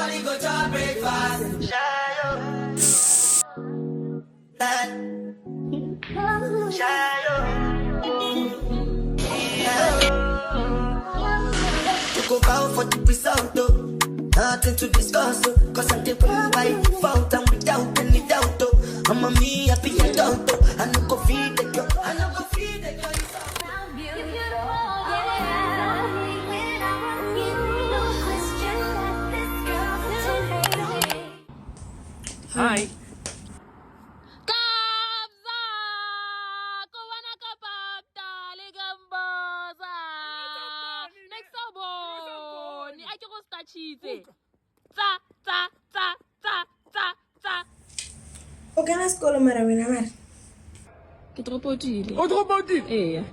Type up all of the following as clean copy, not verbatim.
Nobody go to breakfast. Shayo. Shayo. To go out for the result, though. Nothing to discuss, oh. Cause I'm the one by default and without any doubt, oh. I'm a me happy adult, oh. I no go feed the girl, I no go feed the girl. Hi. O ka na sekolo mara wena mara Ke tropotile. O tropotile? Ee.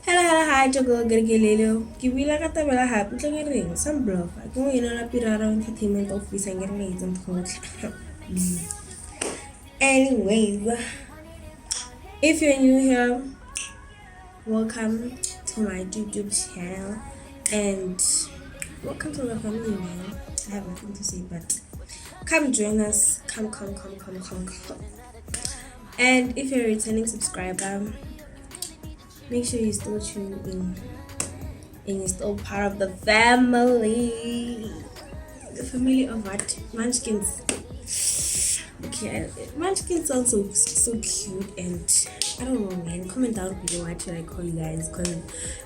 hello hi jogo gergelelo ke buila ka tabela hape tlo ke reng some blog ke mo ina na pirara entertainment office ngere ne itse mkhotla anyways if you're new here, welcome to my YouTube channel and welcome to my family, man. I have nothing to say, but come join us. Come. And if you're a returning subscriber, make sure you still tune in and you're still part of the family. The family of what? Munchkins. Okay, Munchkins sounds so cute, and I don't know, man. Comment down below what should I call you guys, because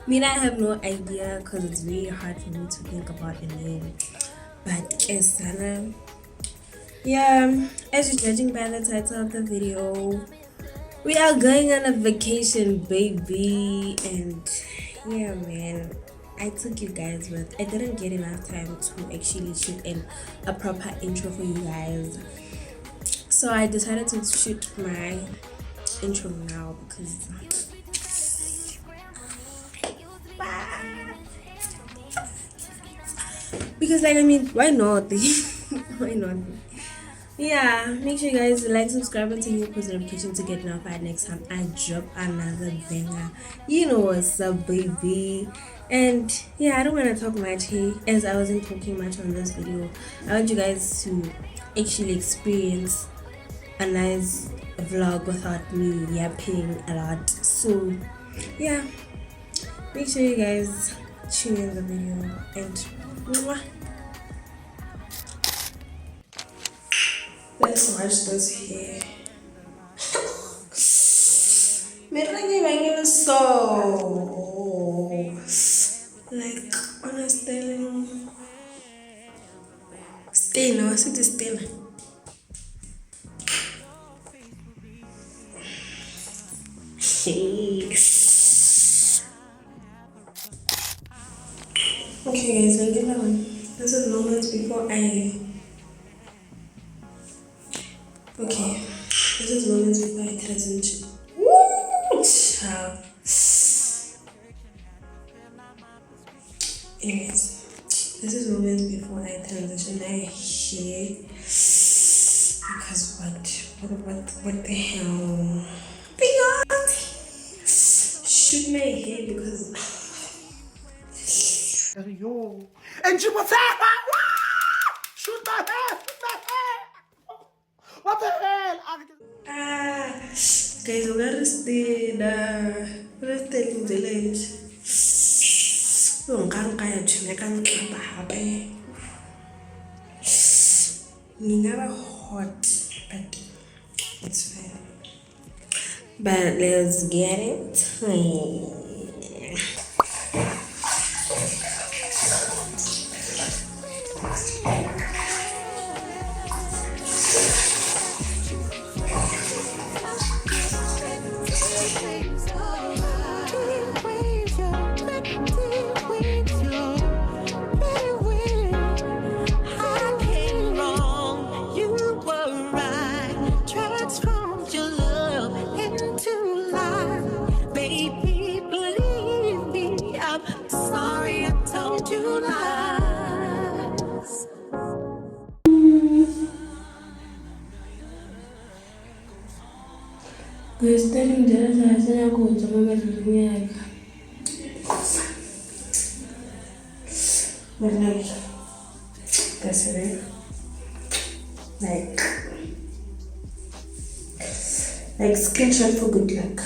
I have no idea, because it's very hard for me to think about a name. But Sana, yeah, as you're judging by the title of the video, we are going on a vacation, baby. And yeah, man, I took you guys, but I didn't get enough time to actually shoot a proper intro for you guys. So I decided to shoot my intro now because like, I mean, why not? Why not? Yeah, make sure you guys like, subscribe, and turn your post notification to get notified next time I drop another banger. You know what's up, baby. And yeah, I don't want to talk much here, as I wasn't talking much on this video. I want you guys to actually experience a nice vlog without me yapping a lot. So yeah, make sure you guys tune in the video and mwah. Let's watch this here. So like on a Stella, what's it, Stella? Okay guys, this is moments before I transition. Woo! Ciao. Anyways, this is moments before I transition my hair, because what the hell? Shoot my hair because Yo. And she was shoot my head. What the hell? guys, we gotta stay there. Let's take the village. Don't kaya chumeka happy. Never hot, but it's fine. But let's get it. Transformed your love into life, baby. We're studying just as I go to my but like, that's it. Like screenshot for good luck.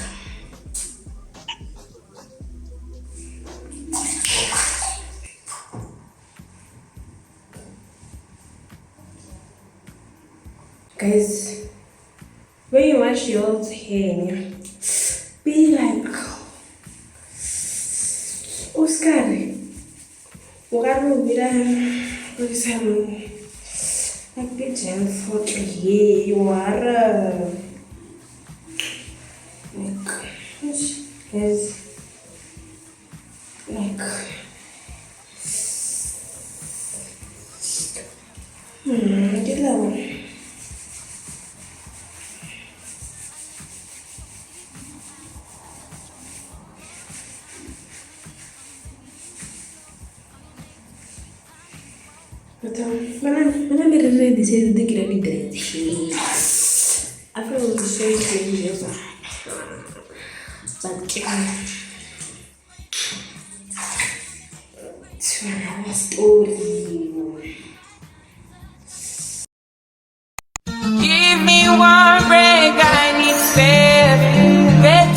Guys, when you wash your hair, be like, Oscar, like be gentle, yeah, you are like, guys, like, get that. But when I made a ready, this is the great day. I feel the same thing, but it's another story. Give me one break, I need faith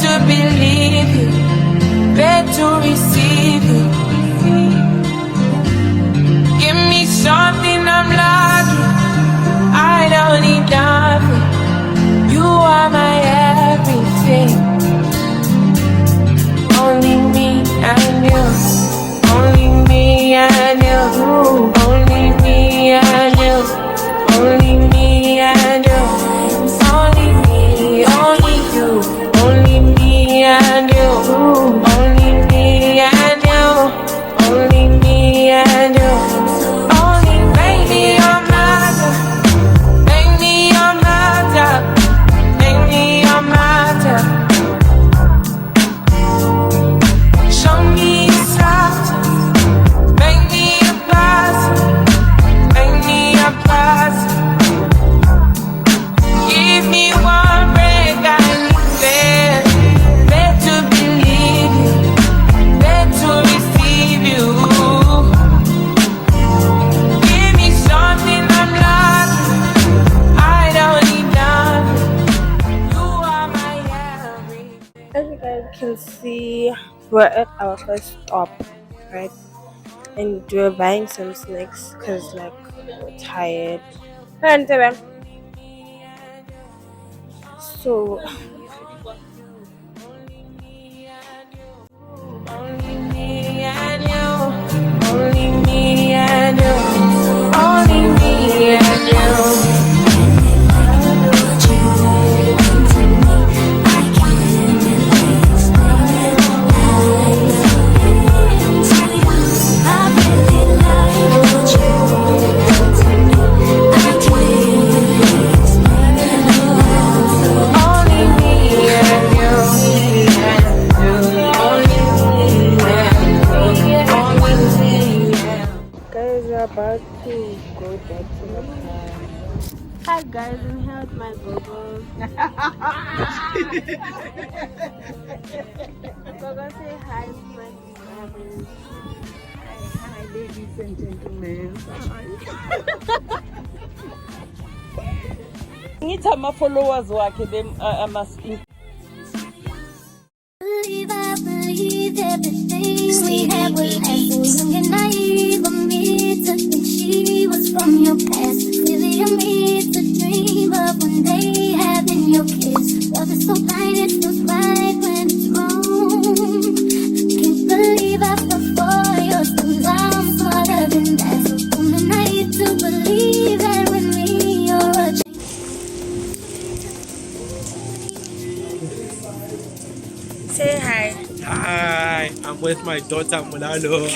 to believe you, faith to receive you. Give me something I'm lacking, I don't need nothing. You are my everything. Only me and you, only me and you, only me and you, only me and you, only me, only you, only me and you, only me and you, only me and you. Can see we're at our first stop, right? And we're buying some snacks because like we're tired. And so Only me and you, only me and you, only me and you. about to go back to the car. Hi guys, and here's my gogo. Gogo, say hi to my subscribers. Hi ladies and gentlemen. Ngithi ama-followers wakhe believe everything we had was as young and naive of me to think she was from your past. Silly of me to dream of one day having your kiss. Love is so blind, it feels right when it's wrong. Can't believe I fell for your schemes. I'm smarter than that. So I'm the naive to believe that with me you're a change. Say hi. Hi, I'm with my daughter Mulalo.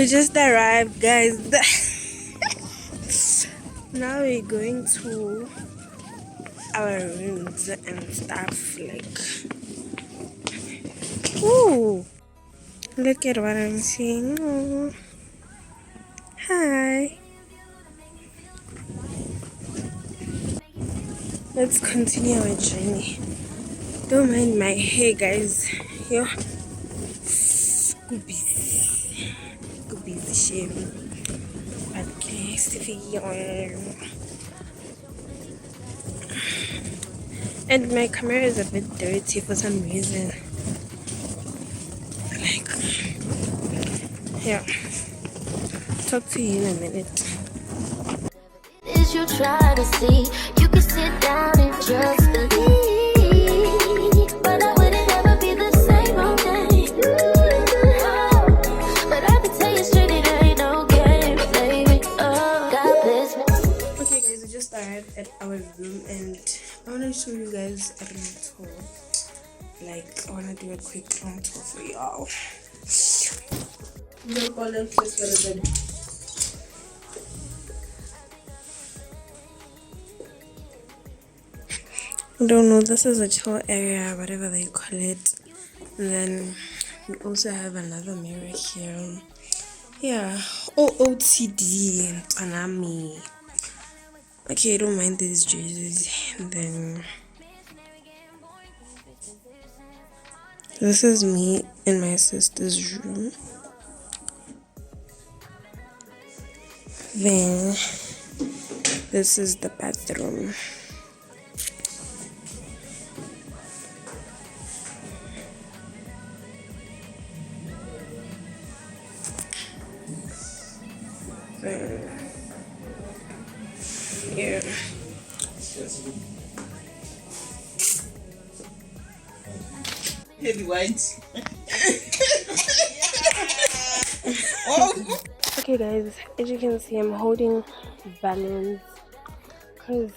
We just arrived, guys. Now we're going to our rooms and stuff. Like, ooh, look at what I'm seeing. Ooh. Hi. Let's continue our journey. Don't mind my hair, guys. Yo, Scooby's shaving. Okay, and my camera is a bit dirty for some reason. Like, yeah. Talk to you in a minute. Is you try to see, you can sit down and just believe, but I wouldn't ever be the same, okay? But I can tell you straight, it ain't no game, baby. Oh, God bless me. Okay, guys, we just arrived at our room and I want to show you guys a room tour. Like, I want to do a quick room tour for y'all. I don't know, this is a chill area, whatever they call it. And then we also have another mirror here. Yeah, OOTD, Tanami. Okay, I don't mind these jerseys. And then this is me in my sister's room. Then this is the bathroom. Yeah. Heavy white. Okay, guys, as you can see, I'm holding balloons because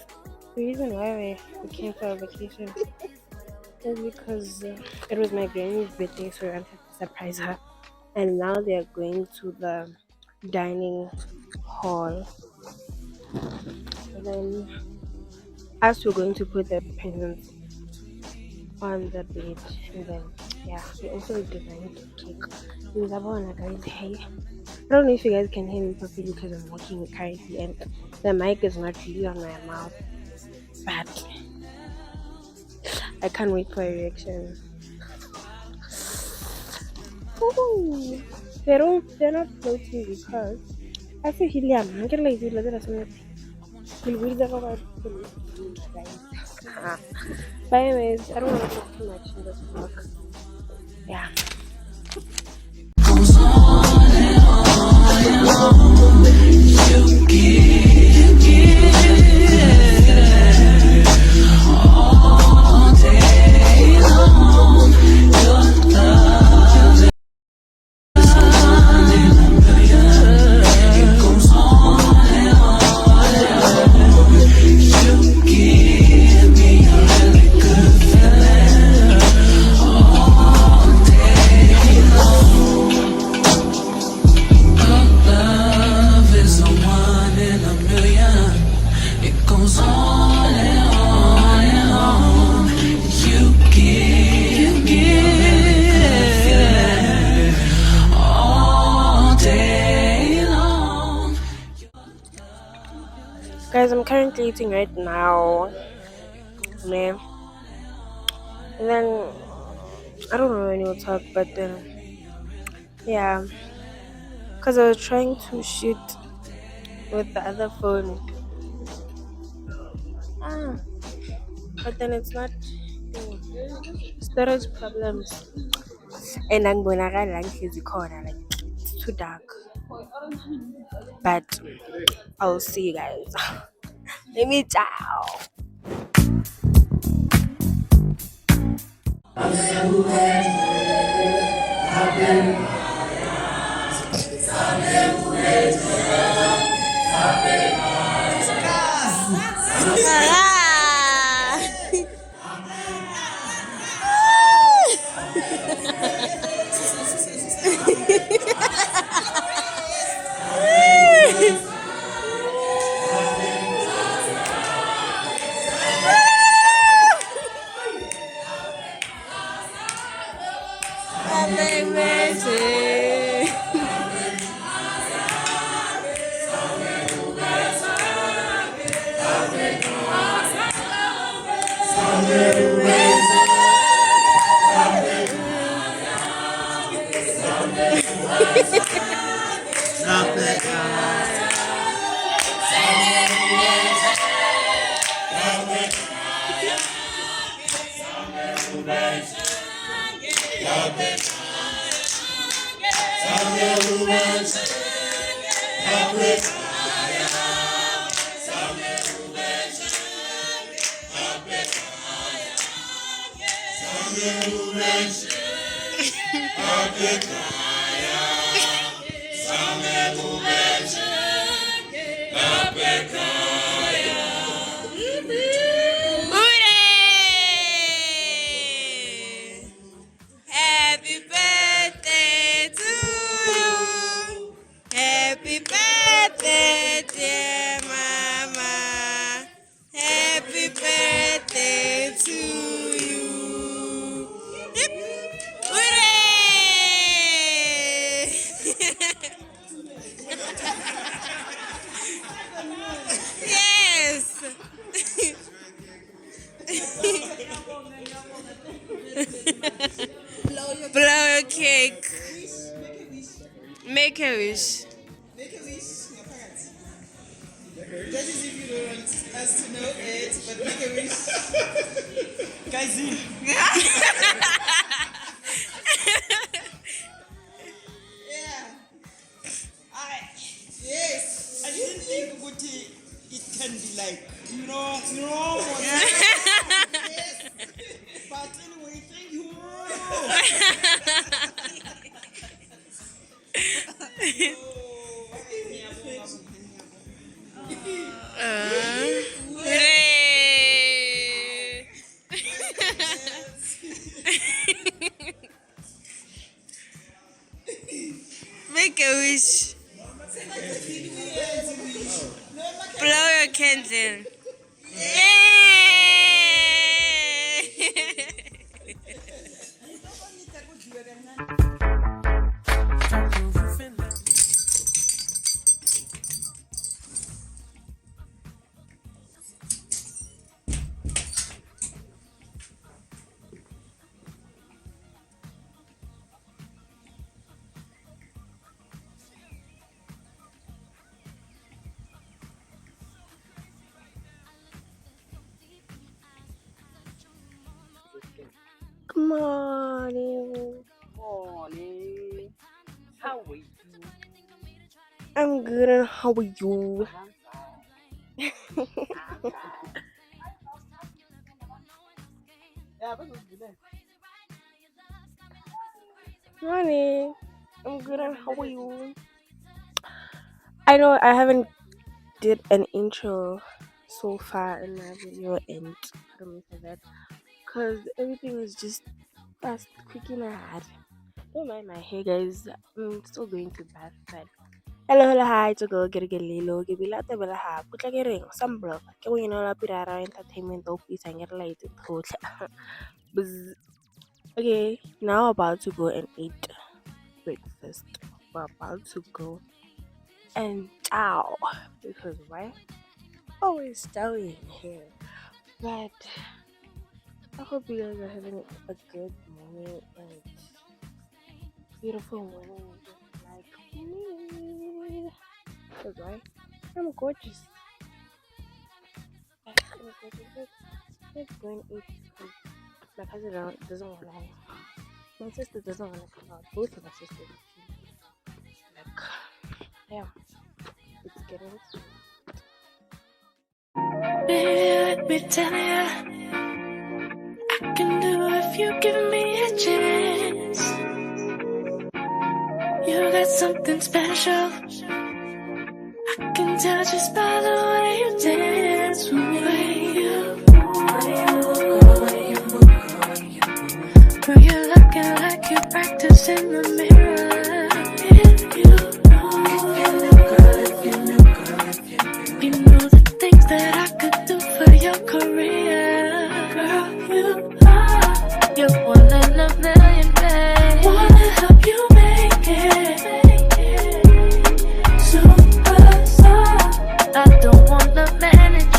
the reason why we came for a vacation is because it was my granny's birthday, so I wanted to surprise her. And now they are going to the dining hall. And then us, we're going to put the presents on the bed. And then, yeah, we also designed the cake. In Zabona, guys, hey. I don't know if you guys can hear me properly because I'm walking currently and the mic is not really on my mouth. But I can't wait for a reaction. Ooh, they're not floating because I feel helium. I'm getting like but anyways, I don't want to talk too much in this vlog. Yeah. Guys, I'm currently eating right now. Man. And then I don't know when you'll talk, but then yeah. Because I was trying to shoot with the other phone. But then it's not storage problems. And I'm gonna like his corner, like it's too dark. But I'll see you guys. Let me ciao. Happy birthday to you. Happy birthday, dear mama. Happy birthday to you. Hip. Hooray! Yes. Blow your cake. Make a wish. Make a wish, your parents. That is if you don't want us to know it, but make a wish. Guys, yes, I didn't think Guti, it can be like, yes. But anyway, thank you. Hooray! Make a wish. Blow your candle. Yay! Morning. Morning. How are you? I'm good, and how are you? Morning. I'm good, and how are you? I know I haven't did an intro so far in my video, and pardon me for that, because everything is just fast, quick in my head. Don't mind my hair, guys. I'm still going to bath, but hello, hi, to go get lilo, get bila te bela ha, put like a ring, some block. Can we know la pirara entertainment of peace and get light to Buzz. Okay, now about to go and eat breakfast. We're about to go and chow, because why? Always chowing here. But I hope you guys are having a good morning and beautiful morning just like me. Because why? I'm gorgeous. I'm gorgeous. Let's go and eat food. My cousin doesn't want to. My sister doesn't want to come out. Both of my sisters. Like, yeah. It's getting sweet. Baby, let me tell ya, I can do if you give me a chance. You got something special. I can tell just by the way you dance. The way you move. Girl, you're looking like you practice in the mirror. If you know the things that I could do for your career. Girl, you're one in a million, babe. Wanna help you make it. Superstar. I don't wanna manage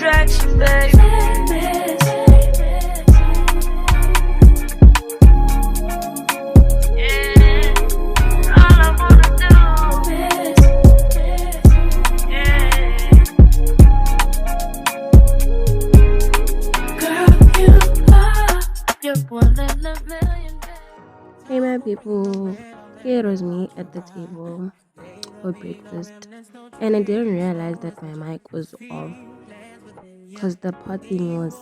distraction, baby. Yeah, all I wanna do. Yeah. Girl, you are, you're one in a million. Hey my people, here was me at the table for breakfast, and I didn't realize that my mic was off because the potting was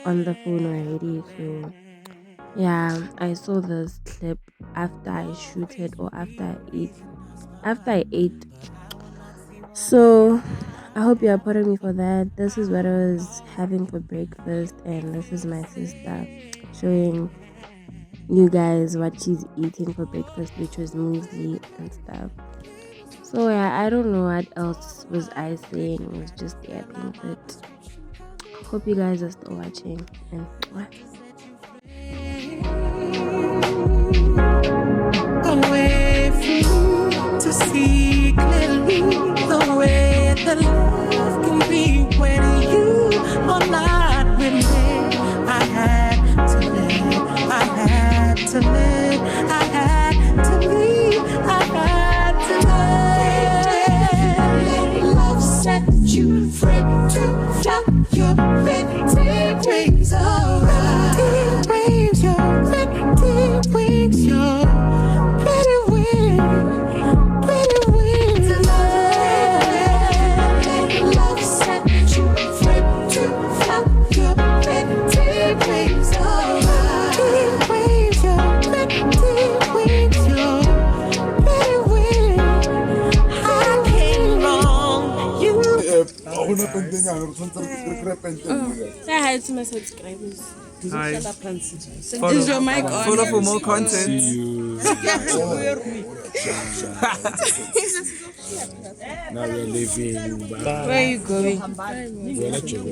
on the phone already. So yeah, I saw this clip after I shooted or after I ate. So I hope you are proud of me for that. This is what I was having for breakfast, and this is my sister showing you guys what she's eating for breakfast, which was muesli and stuff. So yeah, I don't know what else was I saying. It was just yapping, but hope you guys are still watching, and what? Away from you to see clearly the way that love can be when you are not with me. I had to live, I had to live, I had to leave, I had to live. Love set you free to flap your pretty wings around. Wings, your pretty wings, your pretty wings. Love set you free to flap your pretty wings around. Wings, your pretty wings, your pretty wings. I came wrong, you. Say hi to my subscribers. Hi. Is your mic on? Follow for more content. Now we're leaving. Where are you going? We're not sure.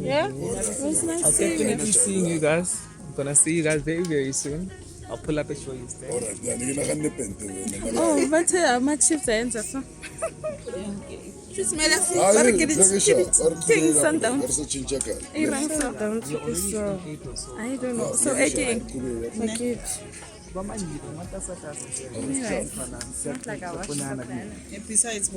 Yeah? It's nice I'll seeing definitely you. seeing you guys. I'm gonna see you guys very, very soon. I'll pull up a show you stay. Oh, but my chips are in so. Just made us things sundown. I don't know. So again, forget. Besides,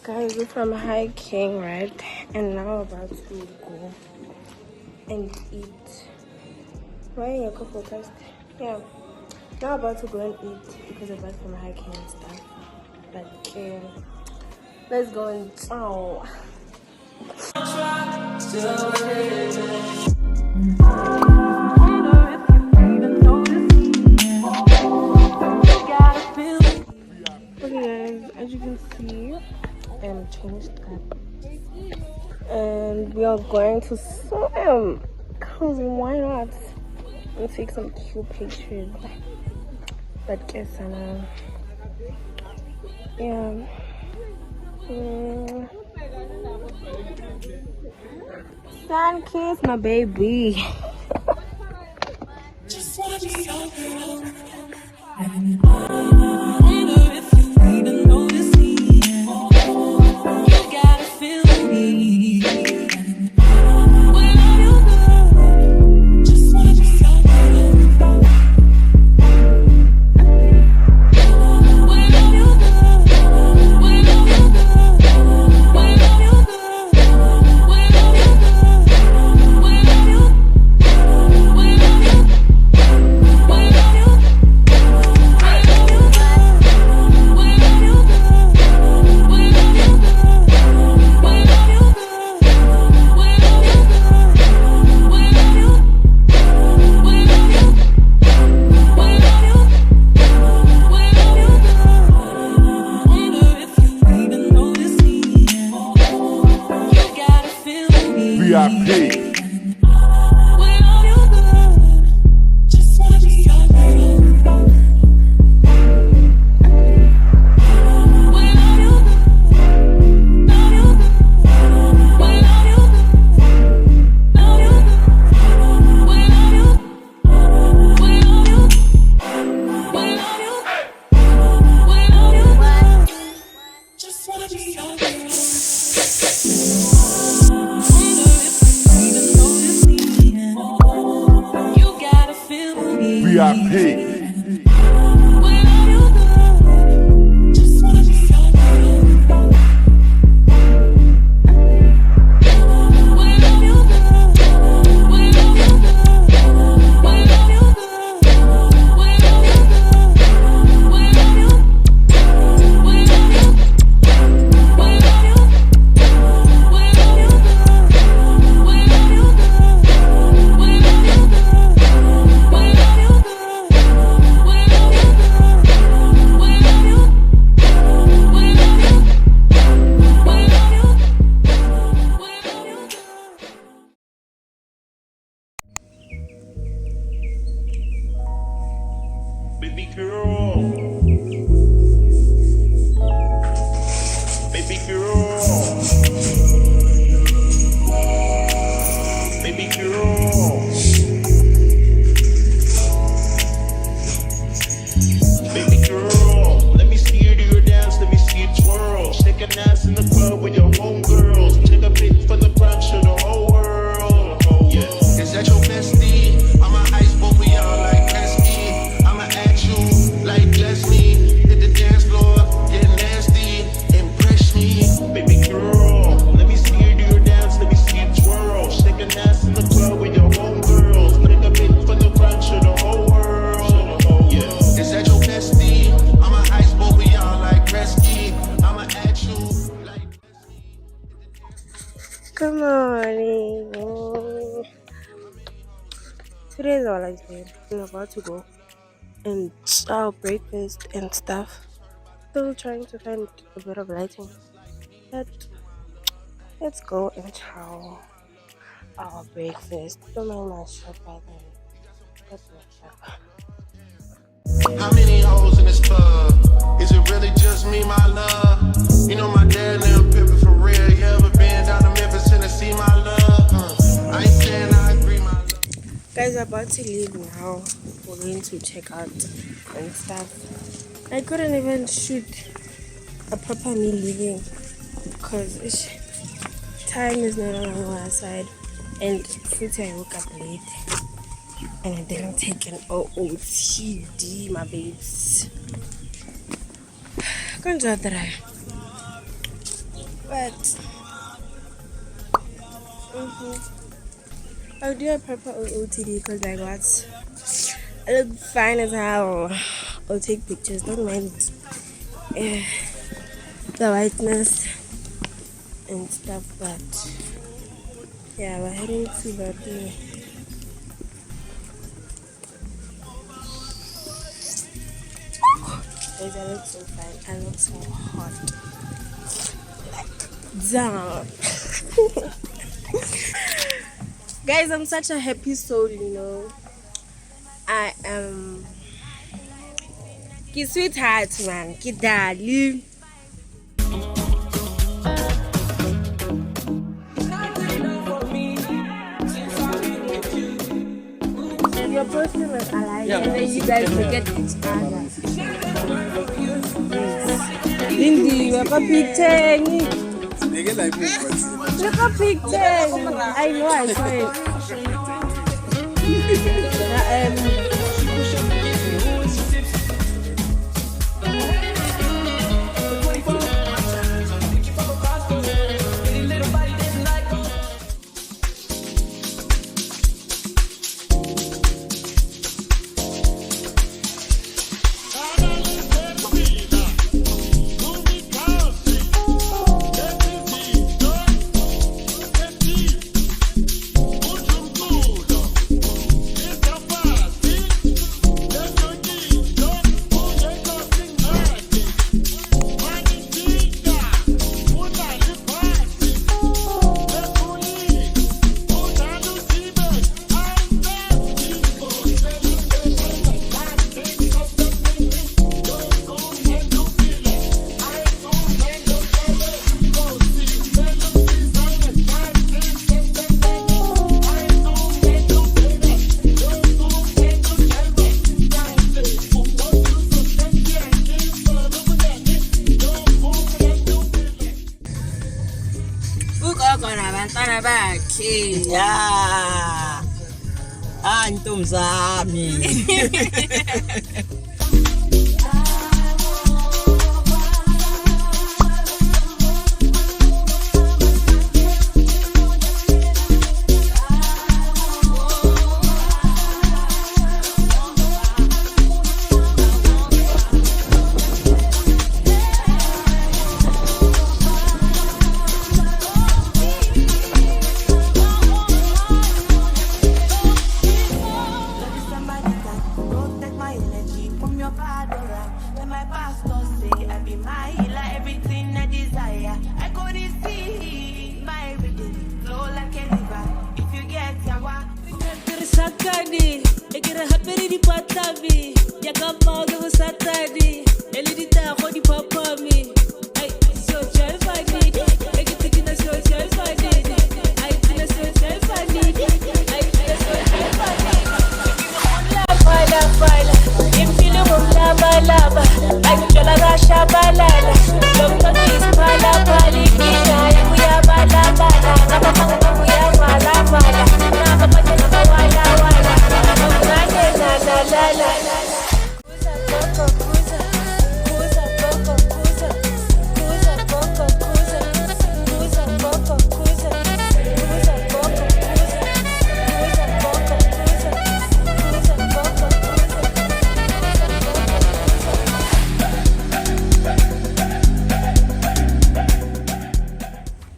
Guys, we're from hiking, right? And now about to go and eat. Why are you focused? Yeah. Now about to go and eat because we're back from hiking and stuff. But let's go and Okay guys, as you can see, I'm changed up and we are going to swim because why not, and take some cute pictures. But guess yeah. Sun kiss my baby. Just wanna be your girl. VIP. Baby girl. Baby girl. Baby girl. Baby girl. Let me see you do your dance, let me see you twirl. Shake a dance in the club with your homegirls. Take a pic for the gram, show the whole world. Yeah. Is that your bestie? I'm a ice boy, we all like Gretzky. I'ma at you like Leslie. Hit the dance floor, get nasty, impress me. Baby girl, let me see you do your dance, let me see you twirl. Shake a dance in the club with your homegirls. Take a pic for the gram, show the whole world. Yeah. Is that your bestie? I'm a ice boy, we all like Gretzky. I'ma at you like. Good morning. Today's all I did. I'm about to go and chow breakfast and stuff. Still trying to find a bit of lighting. But let's go and chow our breakfast. Don't mind my shirt by then. That's my shirt. How many hoes in this club? Is it really just me, my love? You know my dad little pimpin' for real. You ever been down to Memphis, Tennessee, my love? I ain't saying I agree, my love. Guys, we're about to leave now. We're going to check out and stuff. I couldn't even shoot a proper me leaving because time is not on our side. And since I woke up late and I didn't take an OOTD, my babes. Can't do that. But I'll do a proper OOTD because like what? I look fine as hell. I'll take pictures, don't mind the whiteness and stuff, but yeah, we're heading to the guys, I look so fine. I look so hot. Like, damn. Guys, I'm such a happy soul, you know. I am sweetheart, man. Kidali. You're posting with Alai, and then you guys forget each other. Lindy, you're a picture. Look at picture. I know, I saw it. Ntomzami.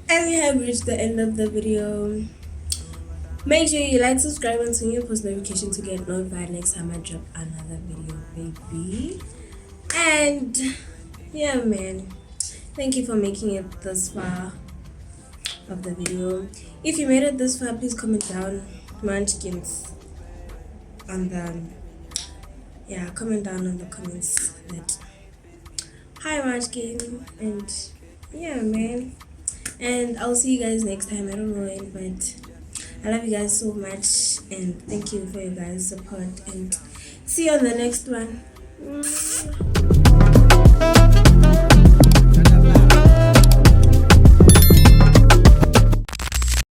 And we have reached the end of the video. Make sure you like, subscribe, and turn your post notification to get notified next time I drop another video, baby. And yeah, man, thank you for making it this far of the video. If you made it this far, please comment down munchkins on the comment down on the comments that hi munchkin. And yeah, man, and I'll see you guys next time. I don't know when, but I love you guys so much, and thank you for your guys' support, and see you on the next one.